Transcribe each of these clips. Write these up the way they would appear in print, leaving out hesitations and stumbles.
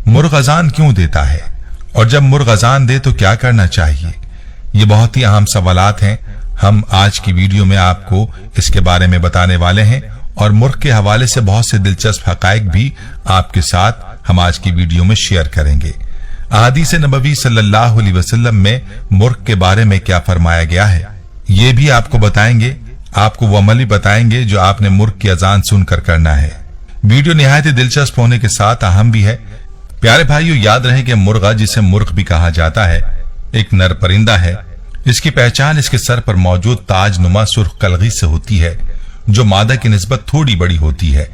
मुर्ग अजान क्यों देता है और जब मुर्ग अजान दे तो क्या करना चाहिए? ये बहुत ही अहम सवालात हैं। हम आज की वीडियो में आपको इसके बारे में बताने वाले हैं और मुर्ग के हवाले से बहुत से दिलचस्प हकायक भी आपके साथ हम आज की वीडियो में शेयर करेंगे। अहादीस नबवी सल्लल्लाहु अलैहि वसल्लम में मुर्ग के बारे में क्या फरमाया गया है, ये भी आपको बताएंगे। आपको वो अमल भी बताएंगे जो आपने मुर्ग की अजान सुनकर करना है। वीडियो निहायत ही दिलचस्प होने के साथ अहम भी है। प्यारे भाइयों, याद रहे कि मुर्गा, जिसे मुर्ग भी कहा जाता है, एक नर परिंदा है। इसकी पहचान इसके सर पर मौजूद ताजनुमा सुर्ख कलगी से होती है, जो मादा की निस्बत थोड़ी बड़ी होती है।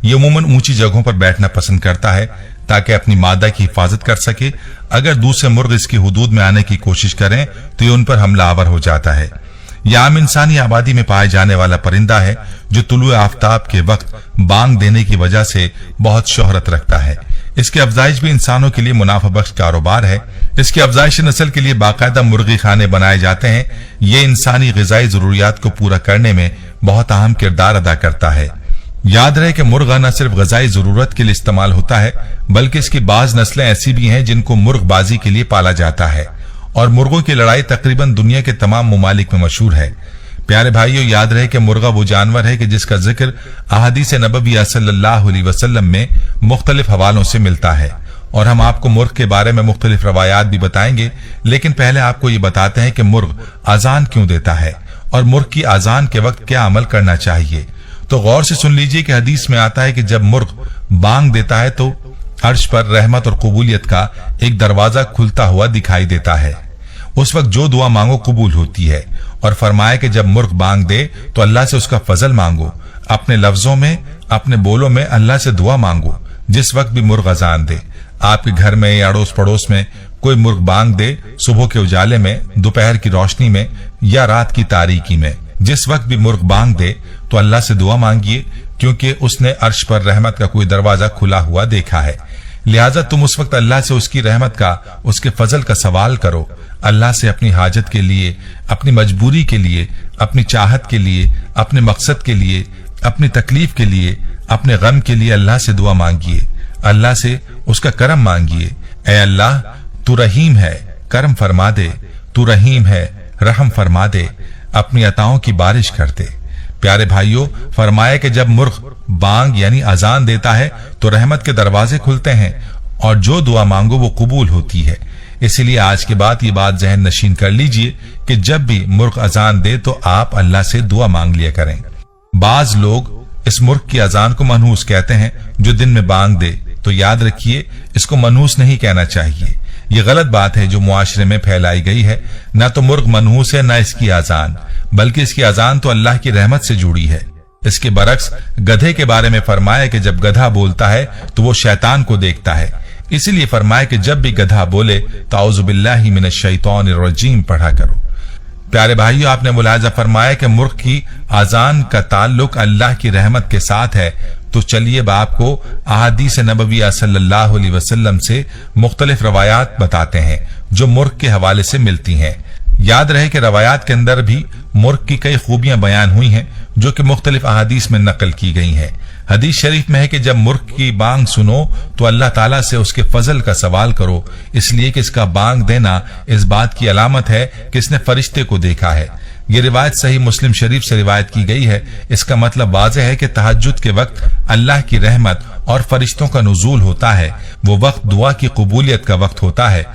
ये अमूमन ऊंची जगहों पर बैठना पसंद करता है ताकि अपनी मादा की हिफाजत कर सके। अगर दूसरे मुर्ग इसकी हुदूद में आने की कोशिश करें तो ये उन पर हमलावर हो जाता है। यह आम इंसानी आबादी में पाए जाने वाला परिंदा है जो तुलुए आफ्ताब के वक्त बांग देने की वजह से बहुत शोहरत रखता है। इसकी अफजाइश भी इंसानों के लिए मुनाफा बख्श कारोबार है। इसकी अफजाइश नस्ल के लिए बाकायदा मुर्गी खाने बनाए जाते हैं। ये इंसानी ग़िज़ाई ज़रूरियात को पूरा करने में बहुत अहम किरदार अदा करता है। याद रहे कि मुर्गा न सिर्फ ग़िज़ाई ज़रूरत के लिए इस्तेमाल होता है, बल्कि इसकी बाज नस्लें ऐसी भी हैं जिनको मुर्गबाजी के लिए पाला जाता है और मुर्गों की लड़ाई तकरीबन दुनिया के तमाम ममालिक में मशहूर है। प्यारे भाइयों, याद रहे कि मुर्गा वो जानवर है कि जिसका जिक्र अहादीस नबविया सल्लल्लाहु अलैहि वसल्लम में मुख्तलिफ हवालों से मिलता है और हम आपको मुर्ग के बारे में मुख्तलिफ रवायात भी बताएंगे। लेकिन पहले आपको ये बताते हैं कि मुर्ग अजान क्यों देता है और मुर्ग की अजान के वक्त क्या अमल करना चाहिए। तो गौर से सुन लीजिए कि हदीस में आता है कि जब मुर्ग बांग देता है तो अर्श पर रहमत और कबूलियत का एक दरवाजा खुलता हुआ दिखाई देता है। उस वक्त जो दुआ मांगो कबूल होती है। और फरमाया कि जब मुर्ग बांग दे तो अल्लाह से उसका फजल मांगो। अपने लफ्जों में, अपने बोलों में अल्लाह से दुआ मांगो। जिस वक्त भी मुर्ग अजान दे, आपके घर में या अड़ोस पड़ोस में कोई मुर्ग बांग दे, सुबह के उजाले में, दोपहर की रोशनी में या रात की तारीकी में, जिस वक्त भी मुर्ग बांग दे तो अल्लाह से दुआ मांगिए, क्योंकि उसने अर्श पर रहमत का कोई दरवाजा खुला हुआ देखा है। लिहाजा तुम उस वक्त अल्लाह से उसकी रहमत का, उसके फजल का सवाल करो। अल्लाह से अपनी हाजत के लिए, अपनी मजबूरी के लिए, अपनी चाहत के लिए, अपने मकसद के लिए, अपनी तकलीफ के लिए, अपने गम के लिए अल्लाह से दुआ मांगिए। अल्लाह से उसका करम मांगिए। ऐ अल्लाह, तू रहीम है, करम फरमा दे। तू रहीम है, रहम फरमा दे, अपनी अताओं की बारिश कर दे। प्यारे भाइयों, फरमाया कि जब मुर्ग बांग यानी अजान देता है तो रहमत के दरवाजे खुलते हैं और जो दुआ मांगो वो कबूल होती है। इसीलिए आज के बाद ये बात जहन नशीन कर लीजिए कि जब भी मुर्ग अजान दे तो आप अल्लाह से दुआ मांग लिया करें। बाज लोग इस मुर्ग की अजान को मनहूस कहते हैं जो दिन में बांग दे, तो याद रखिए इसको मनहूस नहीं कहना चाहिए। ये गलत बात है जो मुआशरे में फैलाई गई है। न तो मुर्ग मनहूस है, न इसकी अजान, बल्कि इसकी अजान तो अल्लाह की रहमत से जुड़ी है। इसके बरक्स गधे के बारे में फरमाया कि जब गधा बोलता है तो वो शैतान को देखता है। इसीलिए फरमाया कि जब भी गधा बोले तो औज़ु बिल्लाहि मिनश शैतानिर रजीम पढ़ा करो। प्यारे भाइयों, आपने मुलाहजा फरमाया कि मुर्ग की अजान का ताल्लुक अल्लाह की रहमत के साथ है। तो चलिए अब आपको अहादीस नबविया सल्लल्लाहु अलैहि वसल्लम से मुख्तलिफ रवायात बताते हैं जो मुर्ग के हवाले से मिलती हैं। याद रहे कि रवायात के अंदर भी मुर्ग की कई खूबियां बयान हुई हैं जो कि मुख्तलिफ अहादीस में नकल की गई हैं। हदीस शरीफ में है कि जब मुर्ग की बांग सुनो तो अल्लाह ताला से उसके फजल का सवाल करो, इसलिए कि इसका बांग देना इस बात की अलामत है कि इसने फरिश्ते को देखा है। ये रिवायत सही मुस्लिम शरीफ से रिवायत की गई है। इसका मतलब वाज़ेह है कि तहज्जुद के वक्त अल्लाह की रहमत और फरिश्तों का नुज़ूल होता है। वो वक्त दुआ की कबूलियत का वक्त होता है